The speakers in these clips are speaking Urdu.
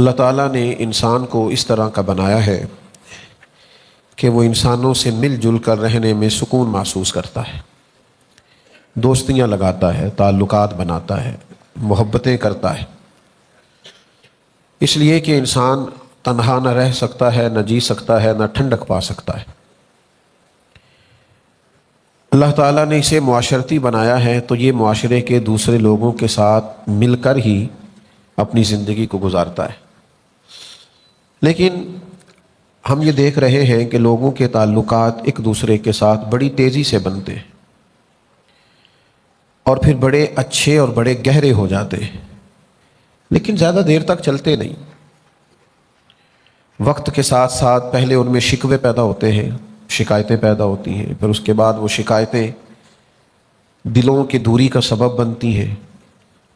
اللہ تعالیٰ نے انسان کو اس طرح کا بنایا ہے کہ وہ انسانوں سے مل جل کر رہنے میں سکون محسوس کرتا ہے، دوستیاں لگاتا ہے، تعلقات بناتا ہے، محبتیں کرتا ہے، اس لیے کہ انسان تنہا نہ رہ سکتا ہے، نہ جی سکتا ہے، نہ ٹھنڈک پا سکتا ہے۔ اللہ تعالیٰ نے اسے معاشرتی بنایا ہے تو یہ معاشرے کے دوسرے لوگوں کے ساتھ مل کر ہی اپنی زندگی کو گزارتا ہے۔ لیکن ہم یہ دیکھ رہے ہیں کہ لوگوں کے تعلقات ایک دوسرے کے ساتھ بڑی تیزی سے بنتے ہیں اور پھر بڑے اچھے اور بڑے گہرے ہو جاتے ہیں، لیکن زیادہ دیر تک چلتے نہیں۔ وقت کے ساتھ ساتھ پہلے ان میں شکوے پیدا ہوتے ہیں، شکایتیں پیدا ہوتی ہیں، پھر اس کے بعد وہ شکایتیں دلوں کی دوری کا سبب بنتی ہیں،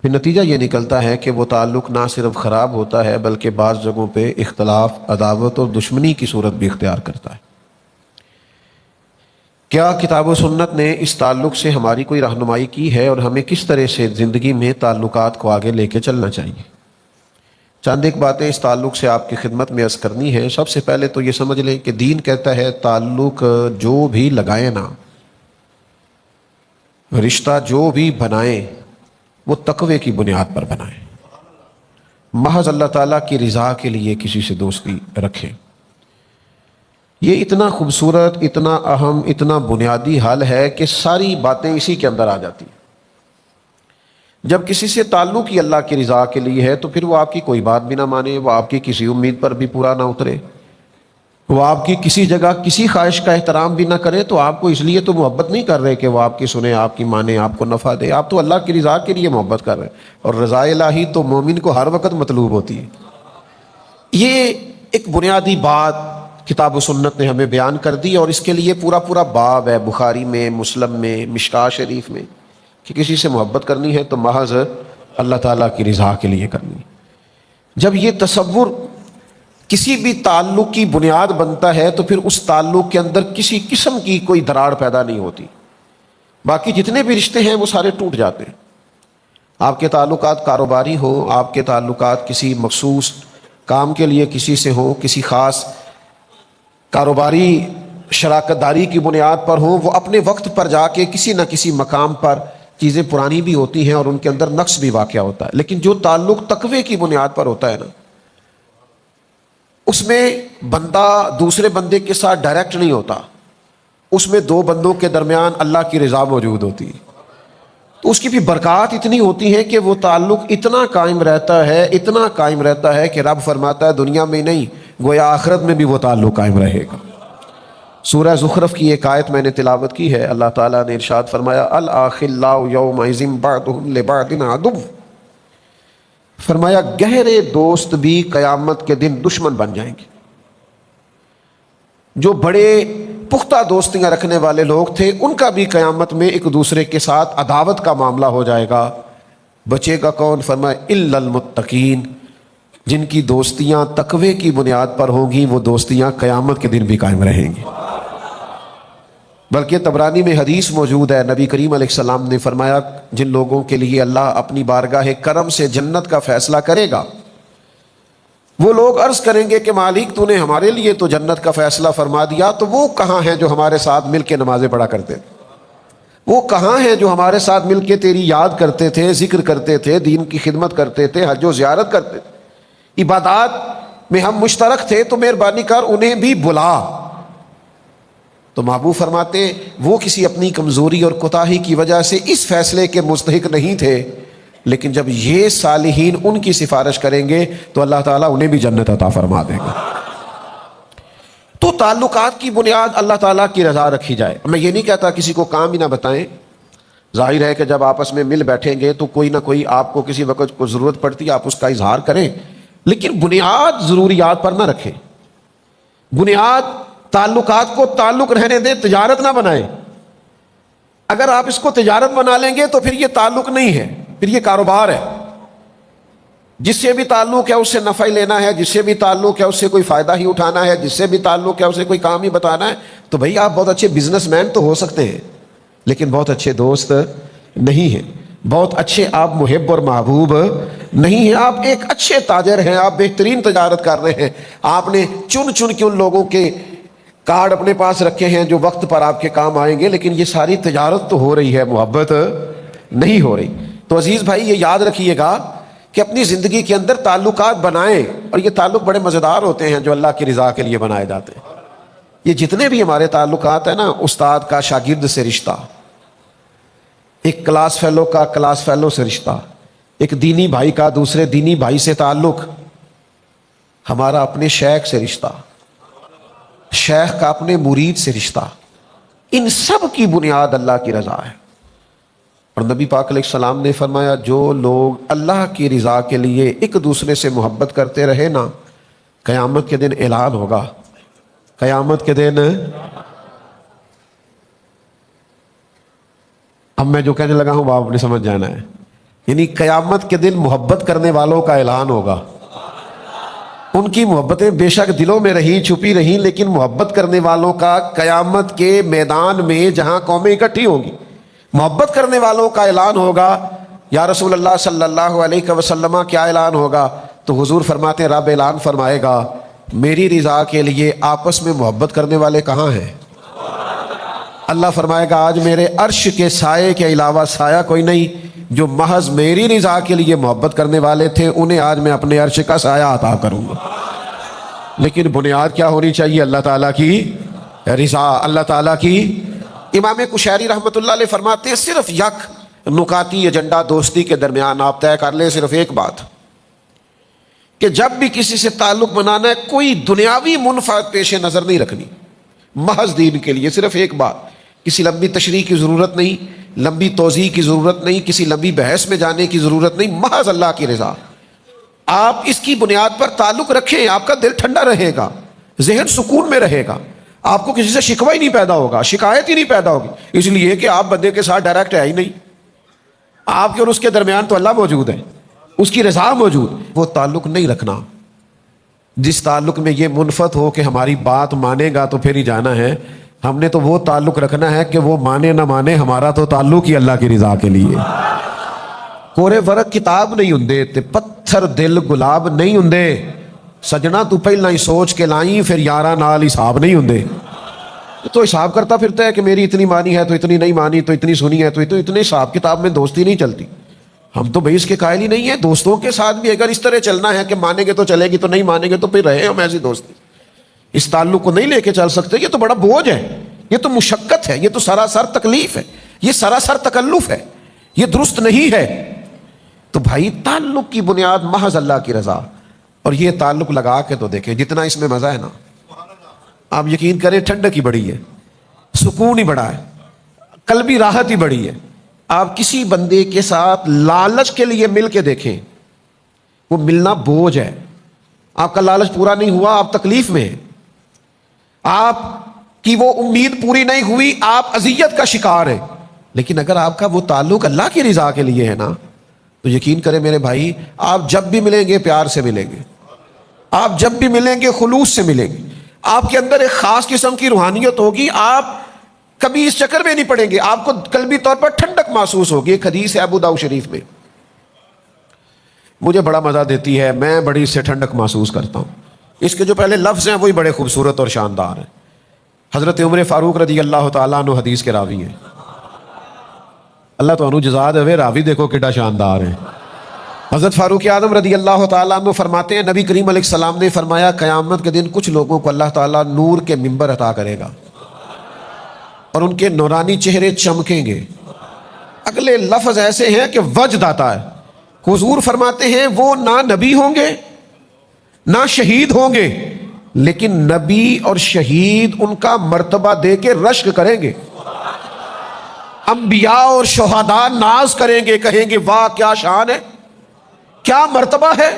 پھر نتیجہ یہ نکلتا ہے کہ وہ تعلق نہ صرف خراب ہوتا ہے بلکہ بعض جگہوں پہ اختلاف، عداوت اور دشمنی کی صورت بھی اختیار کرتا ہے۔ کیا کتاب و سنت نے اس تعلق سے ہماری کوئی رہنمائی کی ہے اور ہمیں کس طرح سے زندگی میں تعلقات کو آگے لے کے چلنا چاہیے؟ چند ایک باتیں اس تعلق سے آپ کی خدمت میں عرض کرنی ہے۔ سب سے پہلے تو یہ سمجھ لیں کہ دین کہتا ہے تعلق جو بھی لگائیں نا، رشتہ جو بھی بنائیں وہ تقوی کی بنیاد پر بنائیں، محض اللہ تعالیٰ کی رضا کے لیے کسی سے دوستی رکھیں۔ یہ اتنا خوبصورت، اتنا اہم، اتنا بنیادی حل ہے کہ ساری باتیں اسی کے اندر آ جاتی ہیں۔ جب کسی سے تعلق ہی اللہ کی رضا کے لیے ہے تو پھر وہ آپ کی کوئی بات بھی نہ مانے، وہ آپ کی کسی امید پر بھی پورا نہ اترے، وہ آپ کی کسی جگہ کسی خواہش کا احترام بھی نہ کرے، تو آپ کو اس لیے تو محبت نہیں کر رہے کہ وہ آپ کی سنے، آپ کی مانے، آپ کو نفع دے، آپ تو اللہ کی رضا کے لیے محبت کر رہے ہیں، اور رضا الہی تو مومن کو ہر وقت مطلوب ہوتی ہے۔ یہ ایک بنیادی بات کتاب و سنت نے ہمیں بیان کر دی، اور اس کے لیے پورا باب ہے بخاری میں، مسلم میں، مشکاہ شریف میں، کہ کسی سے محبت کرنی ہے تو محض اللہ تعالیٰ کی رضا کے لیے کرنی ہے۔ جب یہ تصور کسی بھی تعلق کی بنیاد بنتا ہے تو پھر اس تعلق کے اندر کسی قسم کی کوئی دراڑ پیدا نہیں ہوتی، باقی جتنے بھی رشتے ہیں وہ سارے ٹوٹ جاتے ہیں۔ آپ کے تعلقات کاروباری ہوں، آپ کے تعلقات کسی مخصوص کام کے لیے کسی سے ہوں، کسی خاص کاروباری شراکت داری کی بنیاد پر ہوں، وہ اپنے وقت پر جا کے کسی نہ کسی مقام پر چیزیں پرانی بھی ہوتی ہیں اور ان کے اندر نقص بھی واقع ہوتا ہے، لیکن جو تعلق تقوی کی بنیاد پر ہوتا ہے نا، اس میں بندہ دوسرے بندے کے ساتھ ڈائریکٹ نہیں ہوتا، اس میں دو بندوں کے درمیان اللہ کی رضا موجود ہوتی ہے، تو اس کی بھی برکات اتنی ہوتی ہے کہ وہ تعلق اتنا قائم رہتا ہے، اتنا قائم رہتا ہے کہ رب فرماتا ہے دنیا میں نہیں گویا آخرت میں بھی وہ تعلق قائم رہے گا۔ سورہ زخرف کی ایک آیت میں نے تلاوت کی ہے، اللہ تعالیٰ نے ارشاد فرمایا الاخلاء یومئذ بعضهم لبعض عدو، فرمایا گہرے دوست بھی قیامت کے دن دشمن بن جائیں گے۔ جو بڑے پختہ دوستیاں رکھنے والے لوگ تھے ان کا بھی قیامت میں ایک دوسرے کے ساتھ عداوت کا معاملہ ہو جائے گا۔ بچے گا کون؟ فرمایا الا المتقین، جن کی دوستیاں تقوی کی بنیاد پر ہوں گی وہ دوستیاں قیامت کے دن بھی قائم رہیں گی۔ بلکہ طبرانی میں حدیث موجود ہے، نبی کریم علیہ السلام نے فرمایا جن لوگوں کے لیے اللہ اپنی بارگاہ کرم سے جنت کا فیصلہ کرے گا، وہ لوگ عرض کریں گے کہ مالک تو نے ہمارے لیے تو جنت کا فیصلہ فرما دیا، تو وہ کہاں ہیں جو ہمارے ساتھ مل کے نمازیں پڑھا کرتے تھے؟ وہ کہاں ہیں جو ہمارے ساتھ مل کے تیری یاد کرتے تھے، ذکر کرتے تھے، دین کی خدمت کرتے تھے، حج و زیارت کرتے تھے، عبادات میں ہم مشترک تھے، تو مہربانی کر انہیں بھی بلا۔ تو محبوب فرماتے وہ کسی اپنی کمزوری اور کوتاہی کی وجہ سے اس فیصلے کے مستحق نہیں تھے، لیکن جب یہ صالحین ان کی سفارش کریں گے تو اللہ تعالیٰ انہیں بھی جنت عطا فرما دے گا۔ تو تعلقات کی بنیاد اللہ تعالیٰ کی رضا رکھی جائے۔ میں یہ نہیں کہتا کسی کو کام ہی نہ بتائیں، ظاہر ہے کہ جب آپس میں مل بیٹھیں گے تو کوئی نہ کوئی آپ کو کسی وقت کو ضرورت پڑتی ہے، آپ اس کا اظہار کریں، لیکن بنیاد ضروریات پر نہ رکھیں۔ بنیاد تعلقات کو تعلق رہنے دیں، تجارت نہ بنائیں۔ اگر آپ اس کو تجارت بنا لیں گے تو پھر یہ تعلق نہیں ہے، پھر یہ کاروبار ہے۔ جس سے بھی تعلق ہے اس سے نفع ہی لینا ہے، جس سے بھی تعلق ہے اس سے کوئی فائدہ ہی اٹھانا ہے، جس سے بھی تعلق ہے اسے کوئی کام ہی بتانا ہے، تو بھئی آپ بہت اچھے بزنس مین تو ہو سکتے ہیں لیکن بہت اچھے دوست نہیں ہیں۔ بہت اچھے آپ محب اور محبوب نہیں ہیں، آپ ایک اچھے تاجر ہیں، آپ بہترین تجارت کر رہے ہیں، آپ نے چن چن کے ان لوگوں کے کارڈ اپنے پاس رکھے ہیں جو وقت پر آپ کے کام آئیں گے، لیکن یہ ساری تجارت تو ہو رہی ہے، محبت نہیں ہو رہی۔ تو عزیز بھائی یہ یاد رکھیے گا کہ اپنی زندگی کے اندر تعلقات بنائیں، اور یہ تعلق بڑے مزیدار ہوتے ہیں جو اللہ کی رضا کے لیے بنائے جاتے ہیں۔ یہ جتنے بھی ہمارے تعلقات ہیں نا، استاد کا شاگرد سے رشتہ، ایک کلاس فیلو کا کلاس فیلو سے رشتہ، ایک دینی بھائی کا دوسرے دینی بھائی سے تعلق، ہمارا اپنے شیخ سے رشتہ، شیخ کا اپنے مرید سے رشتہ، ان سب کی بنیاد اللہ کی رضا ہے۔ اور نبی پاک علیہ السلام نے فرمایا جو لوگ اللہ کی رضا کے لیے ایک دوسرے سے محبت کرتے رہے نا، قیامت کے دن اعلان ہوگا، قیامت کے دن، اب میں جو کہنے لگا ہوں وہ آپ نے سمجھ جانا ہے، یعنی قیامت کے دن محبت کرنے والوں کا اعلان ہوگا۔ ان کی محبتیں بے شک دلوں میں رہیں، چھپی رہیں، لیکن محبت کرنے والوں کا قیامت کے میدان میں جہاں قومیں اکٹھی ہوں گی، محبت کرنے والوں کا اعلان ہوگا۔ یا رسول اللہ صلی اللہ علیہ وسلم کیا اعلان ہوگا؟ تو حضور فرماتے ہیں رب اعلان فرمائے گا میری رضا کے لیے آپس میں محبت کرنے والے کہاں ہیں؟ اللہ فرمائے گا آج میرے عرش کے سائے کے علاوہ سایہ کوئی نہیں، جو محض میری رضا کے لیے محبت کرنے والے تھے انہیں آج میں اپنے عرش کا سایہ عطا کروں گا۔ لیکن بنیاد کیا ہونی چاہیے؟ اللہ تعالیٰ کی رضا، اللہ تعالیٰ کی۔ امام کشیری رحمۃ اللہ علیہ فرماتے ہیں صرف یک نکاتی ایجنڈا دوستی کے درمیان آپ طے کر لیں، صرف ایک بات کہ جب بھی کسی سے تعلق بنانا ہے کوئی دنیاوی منفعت پیش نظر نہیں رکھنی، محض دین کے لیے، صرف ایک بات، کسی لمبی تشریح کی ضرورت نہیں، لمبی توضیح کی ضرورت نہیں، کسی لمبی بحث میں جانے کی ضرورت نہیں، محض اللہ کی رضا۔ آپ اس کی بنیاد پر تعلق رکھیں، آپ کا دل ٹھنڈا رہے گا، ذہن سکون میں رہے گا، آپ کو کسی سے شکوہ ہی نہیں پیدا ہوگا، شکایت ہی نہیں پیدا ہوگی، اس لیے کہ آپ بندے کے ساتھ ڈائریکٹ ہے ہی نہیں، آپ کے اور اس کے درمیان تو اللہ موجود ہے، اس کی رضا موجود۔ وہ تعلق نہیں رکھنا جس تعلق میں یہ منفعت ہو کہ ہماری بات مانے گا تو پھر ہی جانا ہے، ہم نے تو وہ تعلق رکھنا ہے کہ وہ مانے نہ مانے، ہمارا تو تعلق ہی اللہ کی رضا کے لیے۔ کورے ورق کتاب نہیں ہوندے تے پتھر دل گلاب نہیں ہوندے، سجنا تو پہلا ہی سوچ کے لائیں پھر یاراں نال حساب نہیں ہوندے۔ تو حساب کرتا پھرتا ہے کہ میری اتنی مانی ہے تو اتنی نہیں مانی، تو اتنی سنی ہے تو اتنے حساب کتاب میں دوستی نہیں چلتی۔ ہم تو بھائی اس کے قائل ہی نہیں ہیں، دوستوں کے ساتھ بھی اگر اس طرح چلنا ہے کہ مانیں گے تو چلے گی، تو نہیں مانیں گے تو پھر رہے ہم ایسی دوستی، اس تعلق کو نہیں لے کے چل سکتے۔ یہ تو بڑا بوجھ ہے، یہ تو مشقت ہے، یہ تو سراسر تکلیف ہے، یہ سراسر تکلف ہے، یہ درست نہیں ہے۔ تو بھائی تعلق کی بنیاد محض اللہ کی رضا، اور یہ تعلق لگا کے تو دیکھیں جتنا اس میں مزہ ہے نا، آپ یقین کریں ٹھنڈک ہی بڑی ہے، سکون ہی بڑا ہے، قلبی راحت ہی بڑی ہے۔ آپ کسی بندے کے ساتھ لالچ کے لیے مل کے دیکھیں، وہ ملنا بوجھ ہے، آپ کا لالچ پورا نہیں ہوا، آپ تکلیف میں ہیں، آپ کی وہ امید پوری نہیں ہوئی، آپ اذیت کا شکار ہیں۔ لیکن اگر آپ کا وہ تعلق اللہ کی رضا کے لیے ہے نا، تو یقین کریں میرے بھائی، آپ جب بھی ملیں گے پیار سے ملیں گے، آپ جب بھی ملیں گے خلوص سے ملیں گے، آپ کے اندر ایک خاص قسم کی روحانیت ہوگی، آپ کبھی اس چکر میں نہیں پڑیں گے، آپ کو قلبی طور پر ٹھنڈک محسوس ہوگی۔ ایک حدیث ہے ابو داؤد شریف میں، مجھے بڑا مزہ دیتی ہے، میں بڑی اس سے ٹھنڈک محسوس کرتا ہوں، اس کے جو پہلے لفظ ہیں وہی بڑے خوبصورت اور شاندار ہیں۔ حضرت عمر فاروق رضی اللہ تعالیٰ عنہ حدیث کے راوی ہیں، اللہ تو انو جزا دے، راوی دیکھو کیڈا شاندار ہے۔ حضرت فاروق اعظم رضی اللہ تعالیٰ عنہ فرماتے ہیں نبی کریم علیہ السلام نے فرمایا قیامت کے دن کچھ لوگوں کو اللہ تعالیٰ نور کے منبر عطا کرے گا اور ان کے نورانی چہرے چمکیں گے۔ اگلے لفظ ایسے ہیں کہ وجد آتا ہے، حضور فرماتے ہیں وہ نہ نبی ہوں گے نہ شہید ہوں گے، لیکن نبی اور شہید ان کا مرتبہ دے کے رشک کریں گے، انبیاء اور شہداء ناز کریں گے، کہیں گے واہ کیا شان ہے، کیا مرتبہ ہے،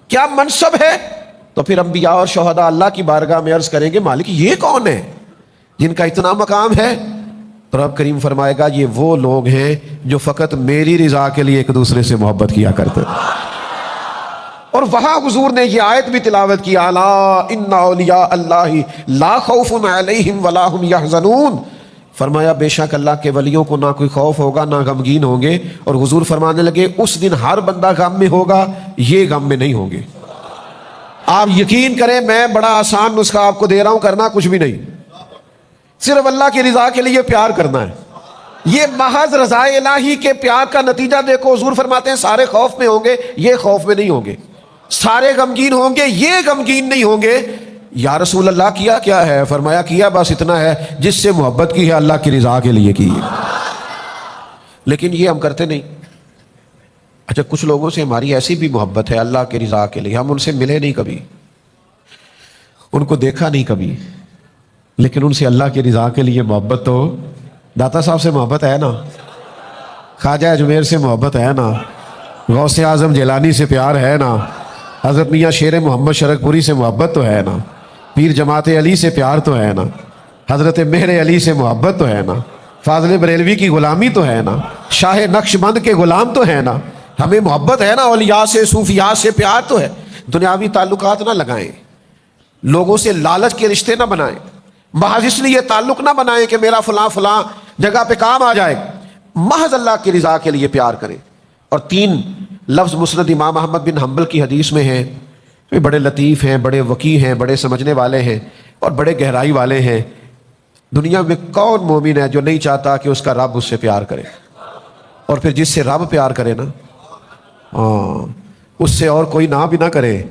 کیا منصب ہے۔ تو پھر انبیاء اور شہداء اللہ کی بارگاہ میں عرض کریں گے مالک یہ کون ہے جن کا اتنا مقام ہے؟ تو رب کریم فرمائے گا یہ وہ لوگ ہیں جو فقط میری رضا کے لیے ایک دوسرے سے محبت کیا کرتے تھے۔ اور وہاں حضور نے یہ آیت بھی تلاوت کی، الا ان اولیاء اللہ لا خوف علیہم ولا هم یحزنون، فرمایا بے شک اللہ کے ولیوں کو نہ کوئی خوف ہوگا نہ غمگین ہوں گے، اور حضور فرمانے لگے اس دن ہر بندہ غم میں ہوگا، یہ غم میں نہیں ہوں گے۔ آپ یقین کریں میں بڑا آسان نسخہ آپ کو دے رہا ہوں، کرنا کچھ بھی نہیں، صرف اللہ کی رضا کے لیے پیار کرنا ہے۔ یہ محض رضا الہی کے پیار کا نتیجہ دیکھو۔ حضور فرماتے ہیں سارے خوف میں ہوں گے، یہ خوف میں نہیں ہوں گے، سارے غمگین ہوں گے، یہ غمگین نہیں ہوں گے۔ یا رسول اللہ کیا کیا ہے؟ فرمایا کیا بس اتنا ہے جس سے محبت کی ہے اللہ کی رضا کے لیے کی ہے۔ لیکن یہ ہم کرتے نہیں۔ اچھا کچھ لوگوں سے ہماری ایسی بھی محبت ہے اللہ کی رضا کے لیے، ہم ان سے ملے نہیں کبھی، ان کو دیکھا نہیں کبھی، لیکن ان سے اللہ کی رضا کے لیے محبت تو داتا صاحب سے محبت ہے نا، خواجہ اجمیر سے محبت ہے نا، غوث اعظم جیلانی سے پیار ہے نا، حضرت میاں شیر محمد شرک پوری سے محبت تو ہے نا، پیر جماعت علی سے پیار تو ہے نا، حضرت مہر علی سے محبت تو ہے نا، فاضل بریلوی کی غلامی تو ہے نا، شاہ نقش بند کے غلام تو ہے نا، ہمیں محبت ہے نا، اولیاء سے صوفیاء سے پیار تو ہے۔ دنیاوی تعلقات نہ لگائیں، لوگوں سے لالچ کے رشتے نہ بنائیں، محض اس لیے تعلق نہ بنائیں کہ میرا فلاں فلاں جگہ پہ کام آ جائے، محض اللہ کی رضا کے لیے پیار کریں۔ اور 3 لفظ مسند امام احمد بن حنبل کی حدیث میں ہیں، یہ بڑے لطیف ہیں، بڑے وقی ہیں، بڑے سمجھنے والے ہیں اور بڑے گہرائی والے ہیں۔ دنیا میں کون مومن ہے جو نہیں چاہتا کہ اس کا رب اس سے پیار کرے؟ اور پھر جس سے رب پیار کرے نا، اس سے اور کوئی نہ بھی نہ کرے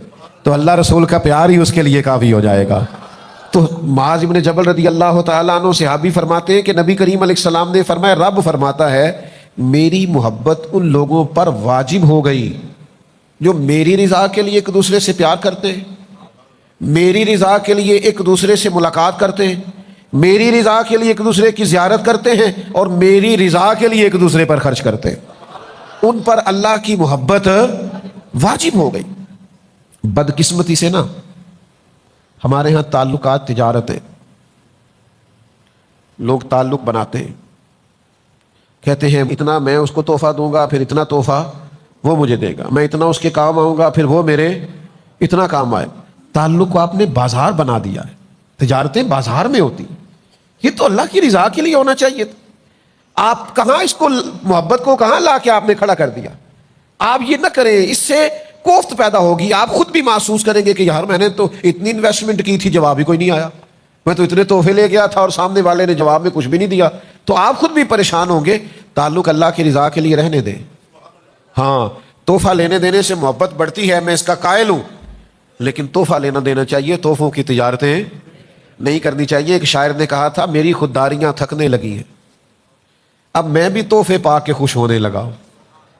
تو اللہ رسول کا پیار ہی اس کے لیے کافی ہو جائے گا۔ تو معاذ بن جبل رضی اللہ تعالیٰ عنہ صحابی فرماتے ہیں کہ نبی کریم علیہ السلام نے فرمایا، رب فرماتا ہے میری محبت ان لوگوں پر واجب ہو گئی جو میری رضا کے لیے ایک دوسرے سے پیار کرتے ہیں، میری رضا کے لیے ایک دوسرے سے ملاقات کرتے ہیں، میری رضا کے لیے ایک دوسرے کی زیارت کرتے ہیں، اور میری رضا کے لیے ایک دوسرے پر خرچ کرتے ہیں۔ ان پر اللہ کی محبت واجب ہو گئی۔ بدقسمتی سے نا ہمارے ہاں تعلقات تجارت ہے، لوگ تعلق بناتے ہیں، کہتے ہیں اتنا میں اس کو تحفہ دوں گا پھر اتنا تحفہ وہ مجھے دے گا، میں اتنا اس کے کام آؤں گا پھر وہ میرے اتنا کام آئے۔ تعلق کو آپ نے بازار بنا دیا ہے، تجارتیں بازار میں ہوتی، یہ تو اللہ کی رضا کے لیے ہونا چاہیے تھا۔ آپ کہاں اس کو محبت کو کہاں لا کے آپ نے کھڑا کر دیا؟ آپ یہ نہ کریں، اس سے کوفت پیدا ہوگی، آپ خود بھی محسوس کریں گے کہ یار میں نے تو اتنی انویسٹمنٹ کی تھی جواب ہی کوئی نہیں آیا، میں تو اتنے تحفے لے گیا تھا اور سامنے والے نے جواب میں کچھ بھی نہیں دیا، تو آپ خود بھی پریشان ہوں گے۔ تعلق اللہ کی رضا کے لیے رہنے دیں۔ ہاں تحفہ لینے دینے سے محبت بڑھتی ہے، میں اس کا قائل ہوں، لیکن تحفہ لینا دینا چاہیے، تحفوں کی تجارتیں نہیں کرنی چاہیے۔ ایک شاعر نے کہا تھا میری خودداریاں تھکنے لگی ہیں، اب میں بھی تحفے پا کے خوش ہونے لگا ہوں،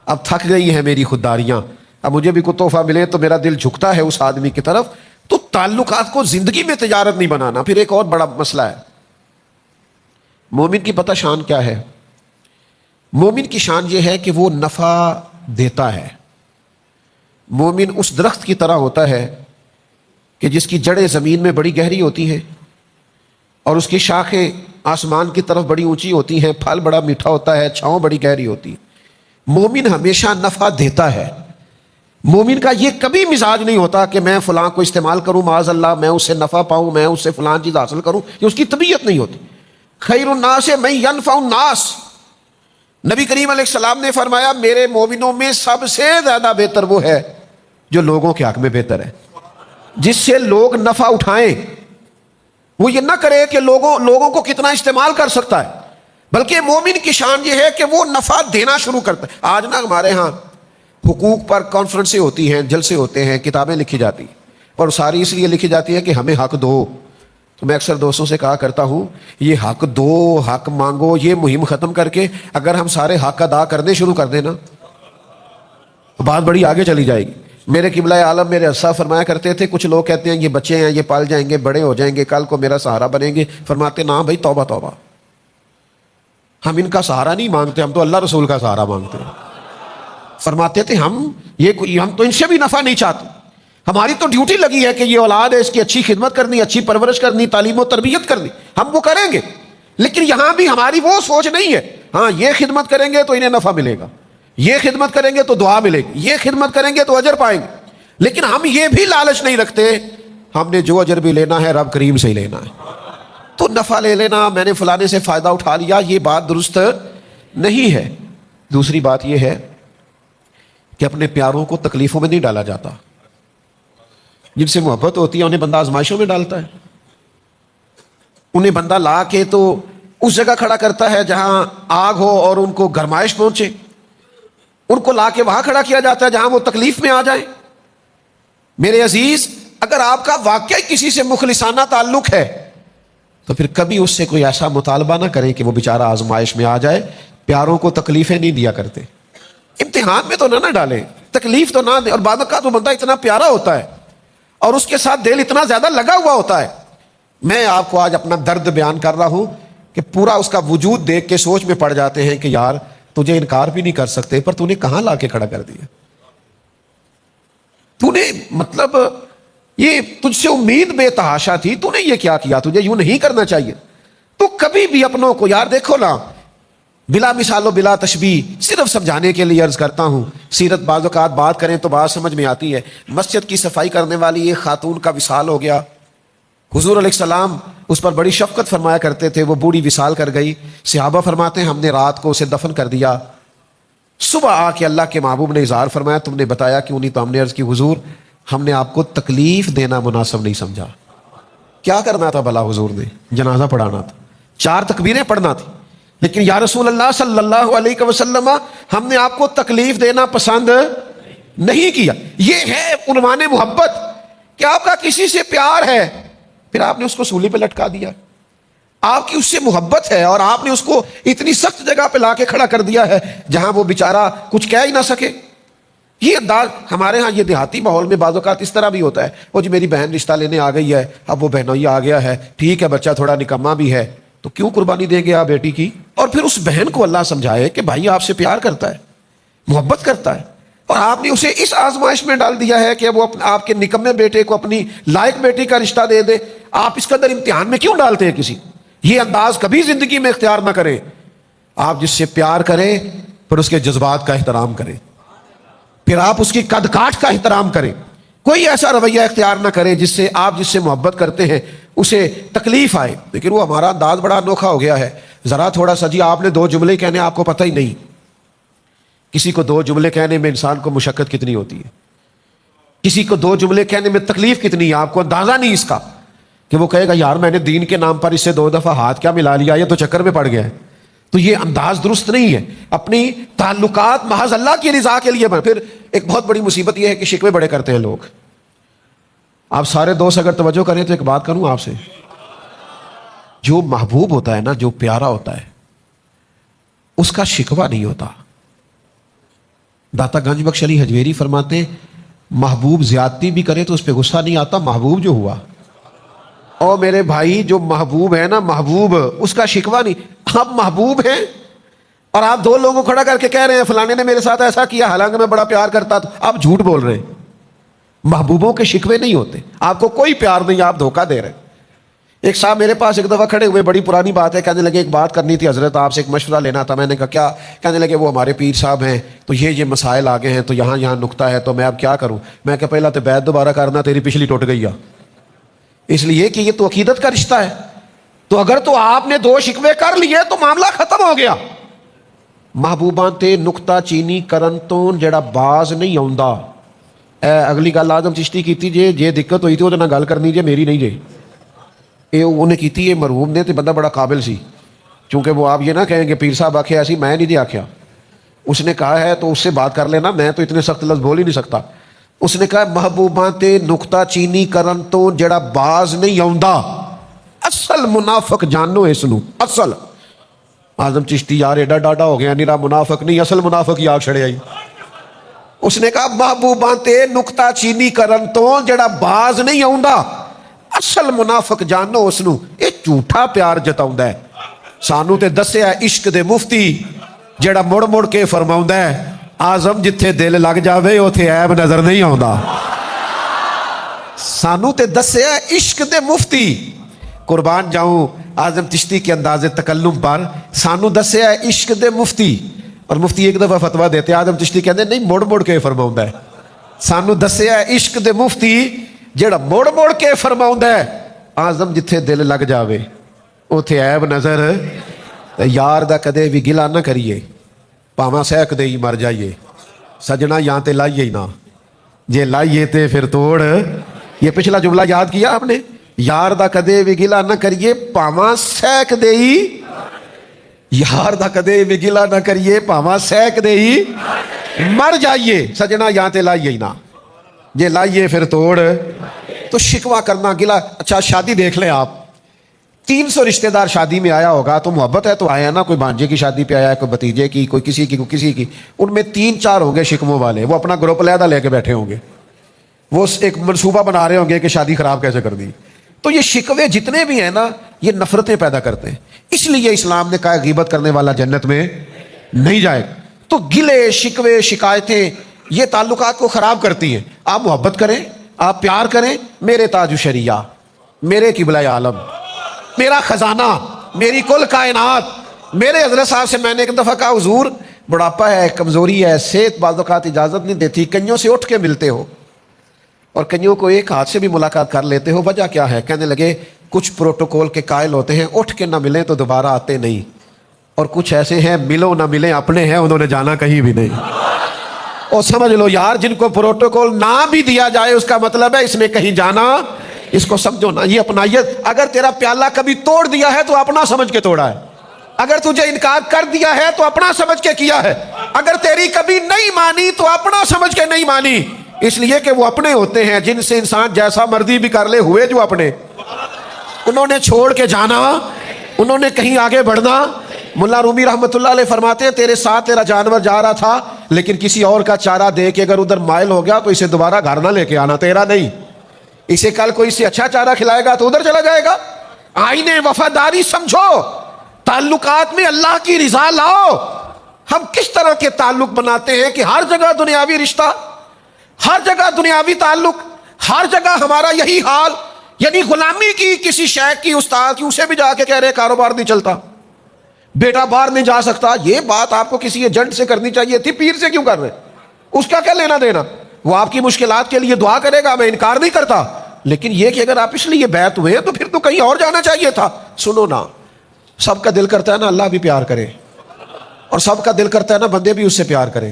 اب تھک گئی ہیں میری خودداریاں، اب مجھے بھی کوئی تحفہ ملے تو میرا دل جھکتا ہے اس آدمی کی طرف۔ تو تعلقات کو زندگی میں تجارت نہیں بنانا۔ پھر ایک اور بڑا مسئلہ ہے، مومن کی پتہ شان کیا ہے؟ مومن کی شان یہ ہے کہ وہ نفع دیتا ہے۔ مومن اس درخت کی طرح ہوتا ہے کہ جس کی جڑیں زمین میں بڑی گہری ہوتی ہیں اور اس کی شاخیں آسمان کی طرف بڑی اونچی ہوتی ہیں، پھل بڑا میٹھا ہوتا ہے، چھاؤں بڑی گہری ہوتی ہے۔ مومن ہمیشہ نفع دیتا ہے۔ مومن کا یہ کبھی مزاج نہیں ہوتا کہ میں فلاں کو استعمال کروں، معاذ اللہ میں اس سے نفع پاؤں، میں اس سے فلاں چیز حاصل کروں، یہ اس کی طبیعت نہیں ہوتی۔ خیر الناس من ینفع الناس، نبی کریم علیہ السلام نے فرمایا میرے مومنوں میں سب سے زیادہ بہتر وہ ہے جو لوگوں کے حق میں بہتر ہے، جس سے لوگ نفع اٹھائیں۔ وہ یہ نہ کرے کہ لوگوں کو کتنا استعمال کر سکتا ہے، بلکہ مومن کی شان یہ ہے کہ وہ نفع دینا شروع کرتا ہے۔ آج نا ہمارے ہاں حقوق پر کانفرنسیں ہوتی ہیں، جلسے ہوتے ہیں، کتابیں لکھی جاتی ہیں، اور ساری اس لیے لکھی جاتی ہے کہ ہمیں حق دو۔ تو میں اکثر دوستوں سے کہا کرتا ہوں یہ حق دو، حق مانگو، یہ مہم ختم کر کے اگر ہم سارے حق ادا کرنے شروع کر دیں نا تو بات بڑی آگے چلی جائے گی۔ میرے قبلہ عالم میرے اسا فرمایا کرتے تھے کچھ لوگ کہتے ہیں یہ بچے ہیں، یہ پال جائیں گے، بڑے ہو جائیں گے، کل کو میرا سہارا بنیں گے۔ فرماتے نا بھائی توبہ توبہ، ہم ان کا سہارا نہیں مانگتے، ہم تو اللہ رسول کا سہارا مانگتے ہیں۔ فرماتے تھے ہم تو ان سے بھی نفع نہیں چاہتے، ہماری تو ڈیوٹی لگی ہے کہ یہ اولاد ہے اس کی اچھی خدمت کرنی، اچھی پرورش کرنی، تعلیم و تربیت کرنی، ہم وہ کریں گے۔ لیکن یہاں بھی ہماری وہ سوچ نہیں ہے ہاں یہ خدمت کریں گے تو انہیں نفع ملے گا، یہ خدمت کریں گے تو دعا ملے گی، یہ خدمت کریں گے تو اجر پائیں گے۔ لیکن ہم یہ بھی لالچ نہیں رکھتے ہم نے جو اجر بھی لینا ہے رب کریم سے ہی لینا ہے۔ تو نفع لے لینا، میں نے فلانے سے فائدہ اٹھا لیا، یہ بات درست نہیں ہے۔ دوسری بات یہ ہے کہ اپنے پیاروں کو تکلیفوں میں نہیں ڈالا جاتا۔ جن سے محبت ہوتی ہے انہیں بندہ آزمائشوں میں ڈالتا ہے، انہیں بندہ لا کے تو اس جگہ کھڑا کرتا ہے جہاں آگ ہو اور ان کو گرمائش پہنچے، ان کو لا کے وہاں کھڑا کیا جاتا ہے جہاں وہ تکلیف میں آ جائیں۔ میرے عزیز، اگر آپ کا واقعی کسی سے مخلصانہ تعلق ہے تو پھر کبھی اس سے کوئی ایسا مطالبہ نہ کریں کہ وہ بیچارہ آزمائش میں آ جائے۔ پیاروں کو تکلیفیں نہیں دیا کرتے، امتحان میں تو نہ ڈالیں، تکلیف تو نہ دیں۔ اور بعد کا تو بندہ اتنا پیارا ہوتا ہے اور اس کے ساتھ دل اتنا زیادہ لگا ہوا ہوتا ہے۔ میں آپ کو آج اپنا درد بیان کر رہا ہوں کہ پورا اس کا وجود دیکھ کے سوچ میں پڑ جاتے ہیں کہ یار تجھے انکار بھی نہیں کر سکتے، پر تو نے کہاں لا کے کھڑا کر دیا؟ تو نے مطلب یہ تجھ سے امید بے تحاشا تھی، تو نے یہ کیا کیا؟ تجھے یوں نہیں کرنا چاہیے۔ تو کبھی بھی اپنوں کو، یار دیکھو نا، بلا مثال و بلا تشبیہ، صرف سمجھانے کے لیے عرض کرتا ہوں، سیرت بعض اوقات بات کریں تو بات سمجھ میں آتی ہے۔ مسجد کی صفائی کرنے والی ایک خاتون کا وصال ہو گیا، حضور علیہ السلام اس پر بڑی شفقت فرمایا کرتے تھے، وہ بوڑھی وصال کر گئی، صحابہ فرماتے ہیں ہم نے رات کو اسے دفن کر دیا۔ صبح آ کے اللہ کے محبوب نے اظہار فرمایا تم نے بتایا کیوں نہیں؟ تو ہم نے عرض کی حضور ہم نے آپ کو تکلیف دینا مناسب نہیں سمجھا۔ کیا کرنا تھا بھلا حضور نے؟ جنازہ پڑھانا تھا، 4 تکبیریں پڑھنا تھی، لیکن یا رسول اللہ صلی اللہ علیہ وسلم ہم نے آپ کو تکلیف دینا پسند نہیں کیا۔ یہ ہے عنوان محبت کہ آپ کا کسی سے پیار ہے، پھر آپ نے اس کو سولی پہ لٹکا دیا۔ آپ کی اس سے محبت ہے اور آپ نے اس کو اتنی سخت جگہ پہ لا کے کھڑا کر دیا ہے جہاں وہ بیچارہ کچھ کہہ ہی نہ سکے۔ یہ انداز ہمارے ہاں، یہ دیہاتی ماحول میں بعض اوقات اس طرح بھی ہوتا ہے، وہ جی میری بہن رشتہ لینے آ گئی ہے، اب وہ بہنوئی آ گیا ہے، ٹھیک ہے بچہ تھوڑا نکما بھی ہے تو کیوں قربانی دیں گے آپ بیٹی کی؟ اور پھر اس بہن کو اللہ سمجھائے کہ بھائی آپ سے پیار کرتا ہے، محبت کرتا ہے، اور آپ نے اسے اس آزمائش میں ڈال دیا ہے کہ وہ آپ کے نکمے بیٹے کو اپنی لائق بیٹی کا رشتہ دے دے۔ آپ اس قدر امتحان میں کیوں ڈالتے ہیں کسی؟ یہ انداز کبھی زندگی میں اختیار نہ کریں۔ آپ جس سے پیار کریں پھر اس کے جذبات کا احترام کریں، پھر آپ اس کی قد کاٹ کا احترام کریں۔ کوئی ایسا رویہ اختیار نہ کریں جس سے آپ جس سے محبت کرتے ہیں اسے تکلیف آئے۔ لیکن وہ ہمارا انداز بڑا انوکھا ہو گیا ہے، ذرا تھوڑا سا جی آپ نے 2 جملے کہنے آپ کو پتہ ہی نہیں۔ کسی کو 2 جملے کہنے میں انسان کو مشقت کتنی ہوتی ہے، کسی کو 2 جملے کہنے میں تکلیف کتنی ہے، آپ کو اندازہ نہیں اس کا کہ وہ کہے گا یار میں نے دین کے نام پر اس سے 2 دفعہ ہاتھ کیا ملا لیا، یہ تو چکر میں پڑ گیا ہے۔ تو یہ انداز درست نہیں ہے۔ اپنی تعلقات محض اللہ کی رضا کے لیے پھر ایک بہت بڑی مصیبت یہ ہے کہ شکوے بڑے کرتے ہیں لوگ۔ آپ سارے دوست اگر توجہ کریں تو ایک بات کروں آپ سے، جو محبوب ہوتا ہے نا، جو پیارا ہوتا ہے اس کا شکوہ نہیں ہوتا۔ داتا گنج بخش علی حجویری فرماتے ہیں محبوب زیادتی بھی کرے تو اس پہ غصہ نہیں آتا، محبوب جو ہوا۔ اور میرے بھائی جو محبوب ہے نا، محبوب اس کا شکوہ نہیں۔ آپ محبوب ہیں اور آپ 2 لوگوں کو کھڑا کر کے کہہ رہے ہیں فلانے نے میرے ساتھ ایسا کیا حالانکہ میں بڑا پیار کرتا تھا، آپ جھوٹ بول رہے ہیں۔ محبوبوں کے شکوے نہیں ہوتے، آپ کو کوئی پیار نہیں، آپ دھوکہ دے رہے ہیں۔ ایک صاحب میرے پاس ایک دفعہ کھڑے ہوئے، بڑی پرانی بات ہے، کہنے لگے ایک بات کرنی تھی حضرت، آپ سے ایک مشورہ لینا تھا۔ میں نے کہا کیا؟ کہنے لگے وہ ہمارے پیر صاحب ہیں تو یہ مسائل آگے ہیں تو یہاں نکتہ ہے تو میں اب کیا کروں؟ میں کہ پہلا تو بیعت دوبارہ کرنا، تیری پچھلی ٹوٹ گئی ہے، اس لیے کہ یہ تو عقیدت کا رشتہ ہے۔ تو اگر تو آپ نے 2 شکوے کر لیے تو معاملہ ختم ہو گیا۔ محبوباں تے نکتہ چینی کرن تو جڑا باز نہیں آوندا۔ اگلی گل آدم چشتی کیتی جے دقت ہوئی تھی وہ نہ گل کرنی جے میری نہیں جے، یہ انہیں کیتی ہے مرحوم نے، تو بندہ بڑا قابل سی، چونکہ وہ آپ یہ نہ کہیں کہ پیر صاحب آکھے ایسی، میں نہیں دے آکھیا، اس نے کہا ہے تو اس سے بات کر لینا، میں تو اتنے سخت لفظ بول ہی نہیں سکتا۔ اس نے کہا محبوباں تے نکتہ چینی کرن تو جڑا باز نہیں آوندا، اصل منافق جانو اس نو، اصل۔ آدم چشتی یار ایڈا ڈاڈا ہو گیا، نیرا منافق نہیں اصل منافق ہی آگ چھڑے آئی۔ اس نے کہا محبوباں تے نکتہ چینی کرن تو جڑا باز نہیں آوندا، اصل منافق جانو اس نو، یہ جھوٹا پیار جتاوندا ہے۔ سانو تے دسیا عشق دے مفتی جڑا مڑ مڑ کے فرماوندا ہے آزم جتھے دل لگ جاوے اوتھے عیب نظر نہیں آوندا۔ سانو تے دسیا عشق دے مفتی، قربان جاؤں اعظم چشتی کے انداز تکلم پر، سانو دسیا عشق دے مفتی، اور مفتی ایک دفعہ فتویٰ دیتے اعظم چشتی کہتے نہیں مڑ مڑ کے فرماوندا ہے۔ سانو دسیا عشق دے مفتی جڑا مڑ مڑ کے فرماوندا ہے اعظم جتھے دل لگ جاوے اتھے عیب نظر یار دا کدے بھی گلا نہ کریے پاواں سہک دے ہی مر جائیے سجنا یہاں تے لائیے ہی نہ جے لائیے تے پھر توڑ. یہ پچھلا جملہ یاد کیا آپ نے؟ یار دا کدے بھی گلا نہ کریے پاواں سہک دے ہی. یار دا کدے بھی گلا نہ کریے پاواں سہک دے ہی مر جائیے سجنا یہاں تے لائیے ہی نہ جے لائیے پھر توڑ. تو شکوہ کرنا گلا. اچھا شادی دیکھ لیں آپ, 300 رشتہ دار شادی میں آیا ہوگا تو محبت ہے تو آیا نا, کوئی بھانجے کی شادی پہ آیا ہے, کوئی بھتیجے کی, کوئی کسی کی, کوئی کسی کی. ان میں 3-4 ہوں گے شکموں والے, وہ اپنا گروپ علیحدہ لے کے بیٹھے ہوں گے, وہ ایک منصوبہ بنا رہے ہوں گے کہ شادی خراب کیسے کر دی. تو یہ شکوے جتنے بھی ہیں نا یہ نفرتیں پیدا کرتے ہیں. اس لیے اسلام نے کہا غیبت کرنے والا جنت میں نہیں جائے. تو گلے شکوے شکایتیں یہ تعلقات کو خراب کرتی ہیں. آپ محبت کریں, آپ پیار کریں. میرے تاج الشریعہ, میرے قبلہ عالم, میرا خزانہ, میری کل کائنات. میرے حضرت صاحب سے میں نے ایک دفعہ کہا حضور بڑھاپا ہے, کمزوری ہے, صحت بعض اوقات اجازت نہیں دیتی, کئیوں سے اٹھ کے ملتے ہو اور کئیوں کو ایک ہاتھ سے بھی ملاقات کر لیتے ہو, وجہ کیا ہے؟ کہنے لگے کچھ پروٹوکول کے قائل ہوتے ہیں, اٹھ کے نہ ملیں تو دوبارہ آتے نہیں, اور کچھ ایسے ہیں ملو نہ ملیں اپنے ہیں, انہوں نے جانا کہیں بھی نہیں. اور سمجھ لو یار جن کو پروٹوکول نہ بھی دیا جائے اس کا مطلب ہے اس نے کہیں جانا, اس کو سمجھو نا. یہ اپنائیت. اگر تیرا پیالہ کبھی توڑ دیا ہے تو اپنا سمجھ کے توڑا ہے, اگر تجھے انکار کر دیا ہے تو اپنا سمجھ کے کیا ہے, اگر تیری کبھی نہیں مانی تو اپنا سمجھ کے نہیں مانی. اس لیے کہ وہ اپنے ہوتے ہیں جن سے انسان جیسا مرضی بھی کر لے, ہوئے جو اپنے. انہوں نے چھوڑ کے جانا, انہوں نے کہیں آگے بڑھنا. ملا رومی رحمت اللہ علیہ فرماتے ہیں تیرے ساتھ تیرا جانور جا رہا تھا لیکن کسی اور کا چارہ دے کے اگر ادھر مائل ہو گیا تو اسے دوبارہ گھر نہ لے کے آنا, تیرا نہیں. اسے کل کوئی سے اچھا چارہ کھلائے گا تو ادھر چلا جائے گا. آئین وفاداری سمجھو, تعلقات میں اللہ کی رضا لاؤ. ہم کس طرح کے تعلق بناتے ہیں کہ ہر جگہ دنیاوی رشتہ, ہر جگہ دنیاوی تعلق, ہر جگہ ہمارا یہی حال. یعنی غلامی کی کسی شیخ کی, استاد کی, اسے بھی جا کے کہہ رہے کاروبار نہیں چلتا, بیٹا باہر نہیں جا سکتا. یہ بات آپ کو کسی ایجنٹ سے کرنی چاہیے تھی, پیر سے کیوں کر رہے؟ اس کا کیا لینا دینا؟ وہ آپ کی مشکلات کے لیے دعا کرے گا, میں انکار نہیں کرتا, لیکن یہ کہ اگر آپ اس لیے بیعت ہوئے تو پھر تو کہیں اور جانا چاہیے تھا. سنو نا, سب کا دل کرتا ہے نا اللہ بھی پیار کرے, اور سب کا دل کرتا ہے نا بندے بھی اس سے پیار کرے.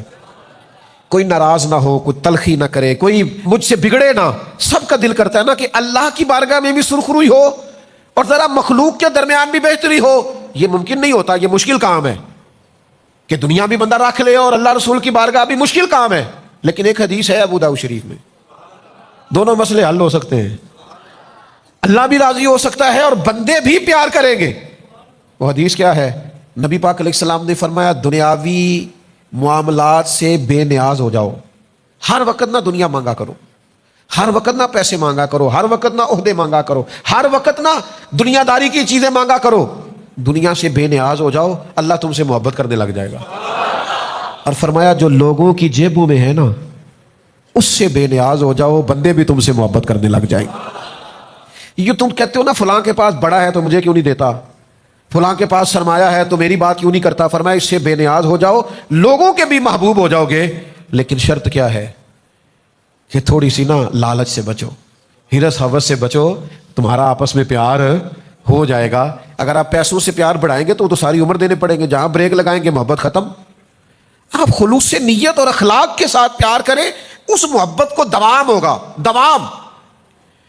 کوئی ناراض نہ ہو, کوئی تلخی نہ کرے, کوئی مجھ سے بگڑے نہ. سب کا دل کرتا ہے نا کہ اللہ کی بارگاہ میں بھی سرخروئی ہو اور ذرا مخلوق کے درمیان بھی بہتری ہو. یہ ممکن نہیں ہوتا, یہ مشکل کام ہے کہ دنیا بھی بندہ رکھ لے اور اللہ رسول کی بارگاہ بھی, مشکل کام ہے. لیکن ایک حدیث ہے ابو داؤد شریف میں, دونوں مسئلے حل ہو سکتے ہیں. اللہ بھی راضی ہو سکتا ہے اور بندے بھی پیار کریں گے. وہ حدیث کیا ہے؟ نبی پاک علیہ السلام نے فرمایا دنیاوی معاملات سے بے نیاز ہو جاؤ. ہر وقت نہ دنیا مانگا کرو, ہر وقت نہ پیسے مانگا کرو, ہر وقت نہ عہدے مانگا کرو, ہر وقت نہ دنیا داری کی چیزیں مانگا کرو. دنیا سے بے نیاز ہو جاؤ, اللہ تم سے محبت کرنے لگ جائے گا. اور فرمایا جو لوگوں کی جیبوں میں ہے نا اس سے بے نیاز ہو جاؤ, بندے بھی تم سے محبت کرنے لگ جائیں گے. یہ تم کہتے ہو نا فلاں کے پاس بڑا ہے تو مجھے کیوں نہیں دیتا, فلاں کے پاس سرمایہ ہے تو میری بات کیوں نہیں کرتا. فرمایا اس سے بے نیاز ہو جاؤ, لوگوں کے بھی محبوب ہو جاؤ گے, لیکن شرط کیا ہے کہ تھوڑی سی نا لالچ سے بچو, ہرس حوث سے بچو, تمہارا آپس میں پیار ہو جائے گا. اگر آپ پیسوں سے پیار بڑھائیں گے تو ساری عمر دینے پڑیں گے, جہاں بریک لگائیں گے محبت ختم. آپ خلوص سے نیت اور اخلاق کے ساتھ پیار کریں, اس محبت کو دوام ہوگا, دوام,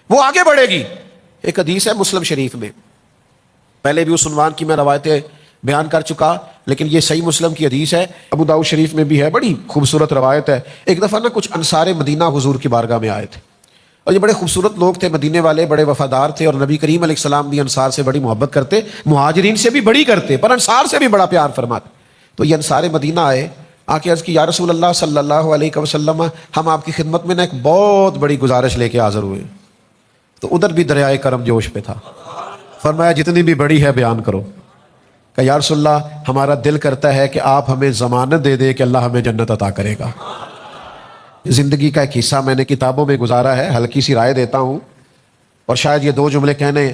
وہ آگے بڑھے گی. ایک حدیث ہے مسلم شریف میں, پہلے بھی اس عنوان کی میں روایتیں بیان کر چکا, لیکن یہ صحیح مسلم کی حدیث ہے, ابو داؤد شریف میں بھی ہے, بڑی خوبصورت روایت ہے. ایک دفعہ نا کچھ انصار مدینہ حضور کی بارگاہ میں آئے تھے, اور یہ بڑے خوبصورت لوگ تھے, مدینے والے, بڑے وفادار تھے, اور نبی کریم علیہ السلام بھی انصار سے بڑی محبت کرتے, مہاجرین سے بھی بڑی کرتے, پر انصار سے بھی بڑا پیار فرماتے. تو یہ انصار مدینہ آئے, آ کے عرض کی یا رسول اللہ صلی اللہ علیہ وسلم, ہم آپ کی خدمت میں نا ایک بہت بڑی گزارش لے کے حاضر ہوئے. تو ادھر بھی دریائے کرم جوش پہ تھا. فرمایا جتنی بھی بڑی ہے بیان کرو. کہ یا رسول اللہ ہمارا دل کرتا ہے کہ آپ ہمیں ضمانت دے دے کہ اللہ ہمیں جنت عطا کرے گا. زندگی کا ایک حصہ میں نے کتابوں میں گزارا ہے, ہلکی سی رائے دیتا ہوں, اور شاید یہ 2 جملے کہنے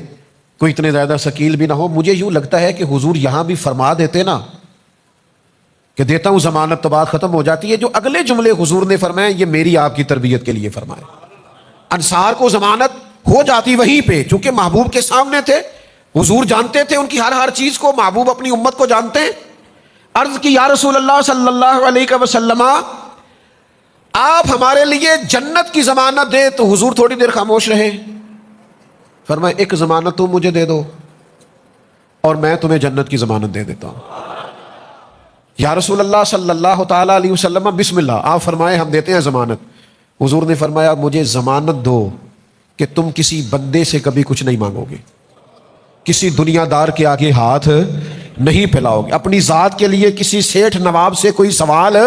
کوئی اتنے زیادہ ثقیل بھی نہ ہو. مجھے یوں لگتا ہے کہ حضور یہاں بھی فرما دیتے نا کہ دیتا ہوں ضمانت, تو بات ختم ہو جاتی ہے. جو اگلے جملے حضور نے فرمائے یہ میری آپ کی تربیت کے لیے فرمائے. انصار کو ضمانت ہو جاتی وہیں پہ, چونکہ محبوب کے سامنے تھے, حضور جانتے تھے ان کی ہر چیز کو، محبوب اپنی امت کو جانتے ہیں۔ عرض کی یا رسول اللہ صلی اللہ علیہ وسلم آپ ہمارے لیے جنت کی ضمانت دے، تو حضور تھوڑی دیر خاموش رہے، فرمایا ایک ضمانت تم مجھے دے دو اور میں تمہیں جنت کی ضمانت دے دیتا ہوں۔ یا رسول اللہ صلی اللہ تعالی علیہ وسلم بسم اللہ، آپ فرمائے ہم دیتے ہیں ضمانت۔ حضور نے فرمایا مجھے ضمانت دو کہ تم کسی بندے سے کبھی کچھ نہیں مانگو گے، کسی دنیا دار کے آگے ہاتھ نہیں پھیلاؤ گے، اپنی ذات کے لیے کسی سیٹھ نواب سے کوئی سوال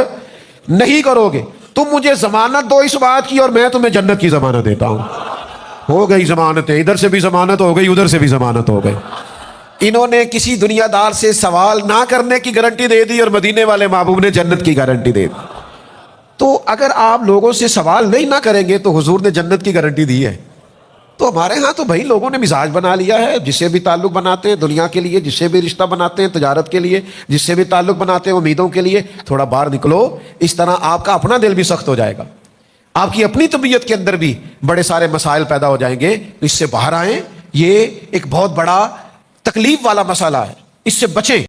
نہیں کرو گے، تم مجھے ضمانت دو اس بات کی اور میں تمہیں جنت کی ضمانت دیتا ہوں۔ ہو گئی ضمانتیں، ادھر سے بھی ضمانت ہو گئی، ادھر سے بھی ضمانت ہو گئی۔ انہوں نے کسی دنیا دار سے سوال نہ کرنے کی گارنٹی دے دی اور مدینے والے محبوب نے جنت کی گارنٹی دے دی۔ تو اگر آپ لوگوں سے سوال نہیں نہ کریں گے تو حضور نے جنت کی گارنٹی دی ہے۔ تو ہمارے ہاں تو بھائی لوگوں نے مزاج بنا لیا ہے، جس سے بھی تعلق بناتے ہیں دنیا کے لیے، جس سے بھی رشتہ بناتے ہیں تجارت کے لیے، جس سے بھی تعلق بناتے ہیں امیدوں کے لیے، تھوڑا باہر نکلو، اس طرح آپ کا اپنا دل بھی سخت ہو جائے گا، آپ کی اپنی طبیعت کے اندر بھی بڑے سارے مسائل پیدا ہو جائیں گے، اس سے باہر آئیں۔ یہ ایک بہت بڑا تکلیف والا مسئلہ ہے، اس سے بچیں۔